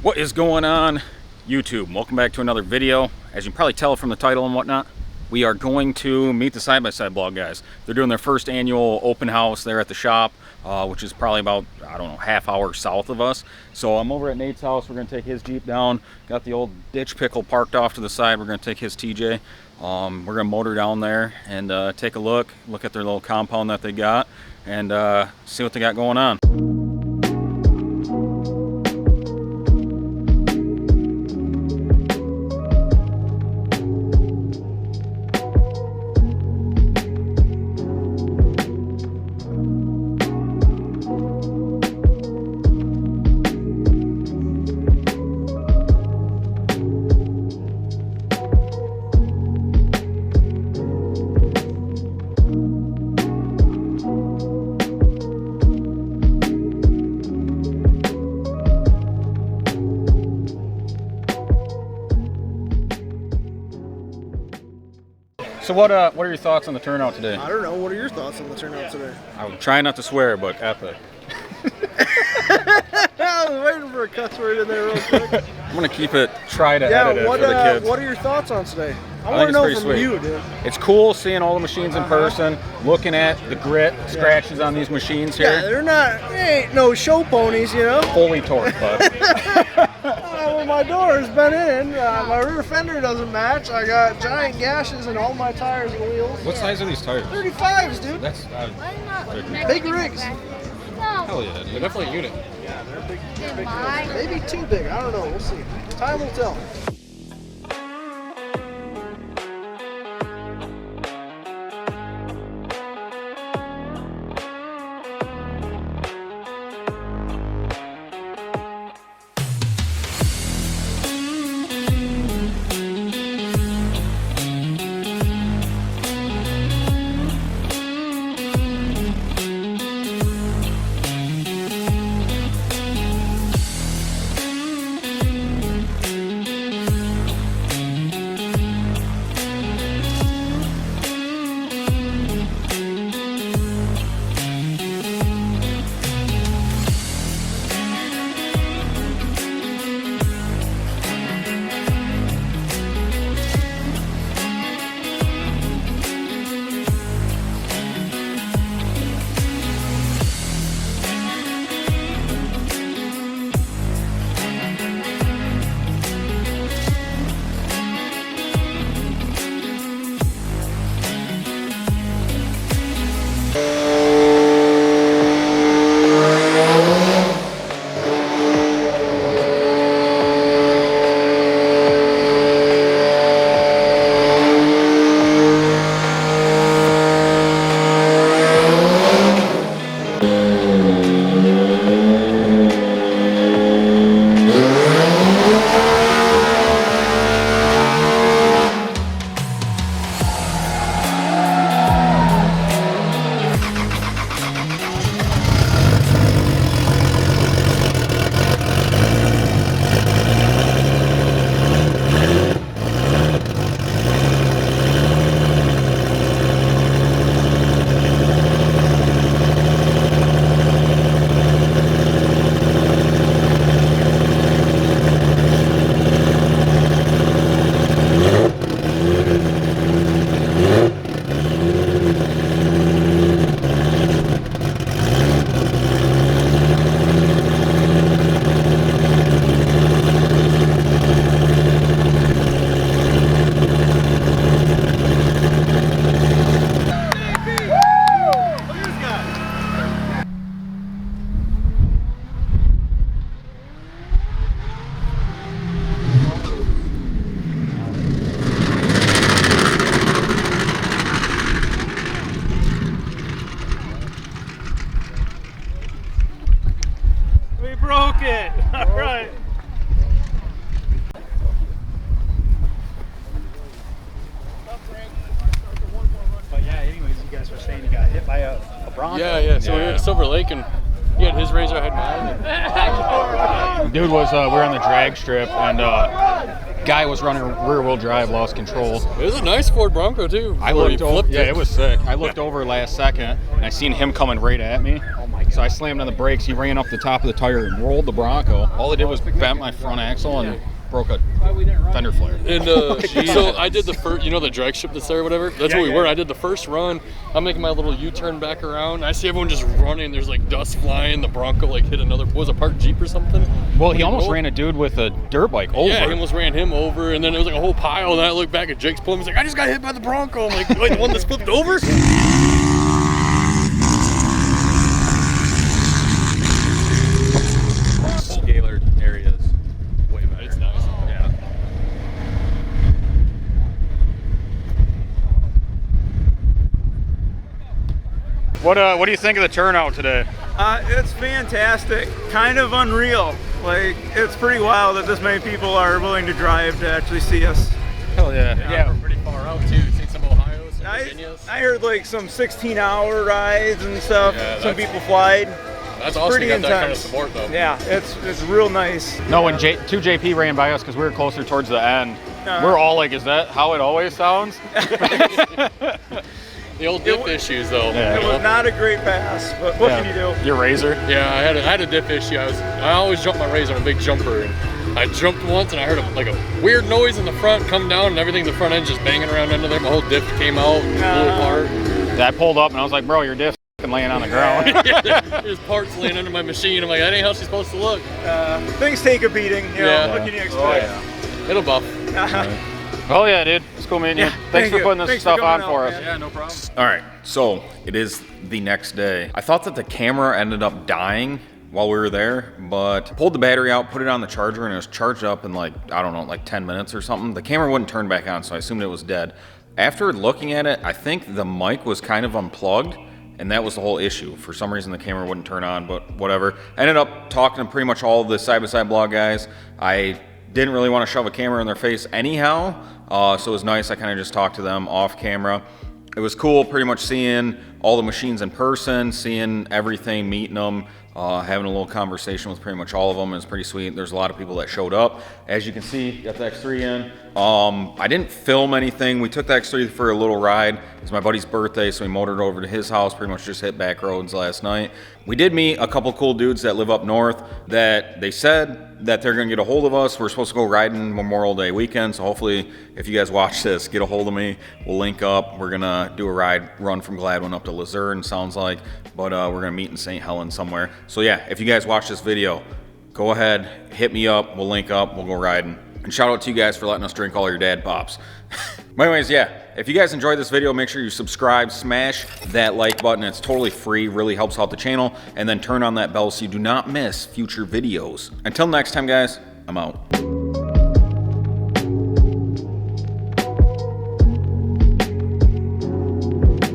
What is going on, YouTube? Welcome back to another video. As you can probably tell from the title and whatnot, we are going to meet the side-by-side blog guys. They're doing their first annual open house there at the shop, which is probably about, I don't know, half hour south of us. So I'm over at Nate's house. We're going to take his Jeep down. Got the old ditch pickle parked off to the side. We're going to take his TJ. We're going to motor down there and take a look at their little compound that they got, and see what they got going on. So what are your thoughts on the turnout today? I don't know. What are your thoughts on the turnout today? I was trying not to swear, but epic. I was waiting for a cuss word in there real quick. I'm going to keep it, try to edit it for the kids. What are your thoughts on today? I want to know from you, dude. It's cool seeing all the machines in person, looking at the grit, scratches on these machines here. Yeah, they ain't no show ponies, you know? Fully torqued, bud. Well, my door's been in, my rear fender doesn't match, I got giant gashes in all my tires and wheels. What size are these tires? 35s, dude. That's big rigs. Hell yeah, they're definitely a unit. Yeah, they're big. Maybe too big, I don't know, we'll see. Time will tell. Yeah. So we were at Silver Lake and he had his razor, I had mine. Dude was, we were on the drag strip and guy was running rear wheel drive, lost control. It was a nice Ford Bronco too. I looked over, yeah, it was sick. I looked over last second and I seen him coming right at me. Oh my So I slammed on the brakes. He ran up the top of the tire and rolled the Bronco. All it did was bent my front axle and broke a fender flare. And so I did the first, you know, the drag strip that's there or whatever? That's where we were. I did the first run. I'm making my little U-turn back around. I see everyone just running. There's like dust flying. The Bronco like hit another, was a parked Jeep or something? Well, he almost ran a dude with a dirt bike over. Yeah, he almost ran him over. And then it was like a whole pile. And I looked back at Jake's pulling. He's like, I just got hit by the Bronco. I'm like, wait, the one that's flipped over? Scalar area is way better. It's nice. Yeah. What do you think of the turnout today? It's fantastic, kind of unreal. Like, it's pretty wild that this many people are willing to drive to actually see us. Hell yeah. Yeah, we're pretty far out too. Seen some Ohio, some Virginias. I heard like some 16-hour rides and stuff. Yeah, some people flied. That's awesome. Pretty You got that kind of intense. support though. Yeah, it's real nice. No, when 2JP ran by us because we were closer towards the end, we're all like, is that how it always sounds? The old dip issues though. Yeah. It was not a great pass, but what can you do? Your Razor? Yeah, I had a dip issue. I always jump my Razor on a big jumper, and I jumped once and I heard a weird noise in the front come down, and everything in the front end just banging around under there. My whole diff came out, blew apart. I pulled up and I was like, bro, your diff's laying on the ground. There's parts laying under my machine. I'm like, that ain't how she's supposed to look. Things take a beating. You know, what can you expect? It'll buff. Oh yeah, dude. It's cool meeting you. Thanks for putting this stuff on for us. Yeah, no problem. All right, so it is the next day. I thought that the camera ended up dying while we were there, but pulled the battery out, put it on the charger, and it was charged up in like, I don't know, like 10 minutes or something. The camera wouldn't turn back on, so I assumed it was dead. After looking at it, I think the mic was kind of unplugged, and that was the whole issue. For some reason, the camera wouldn't turn on, but whatever. I ended up talking to pretty much all of the side-by-side blog guys. I didn't really want to shove a camera in their face anyhow, so it was nice. I kind of just talked to them off camera. It was cool pretty much seeing all the machines in person, seeing everything, meeting them, having a little conversation with pretty much all of them. It's pretty sweet. There's a lot of people that showed up. As you can see, got the X3 in. I didn't film anything. We took the X3 for a little ride. It was my buddy's birthday, so we motored over to his house, pretty much just hit back roads last night. We did meet a couple cool dudes that live up north that they said that they're gonna get a hold of us. We're supposed to go riding Memorial Day weekend, so hopefully if you guys watch this, get a hold of me. We'll link up. We're gonna do a run from Gladwin up to Luzerne, sounds like, but we're gonna meet in St. Helens somewhere. So yeah, if you guys watch this video, go ahead, hit me up, we'll link up, we'll go riding. And shout out to you guys for letting us drink all your dad pops. But anyways, yeah, if you guys enjoyed this video, make sure you subscribe, smash that like button. It's totally free, really helps out the channel. And then turn on that bell so you do not miss future videos. Until next time, guys, I'm out.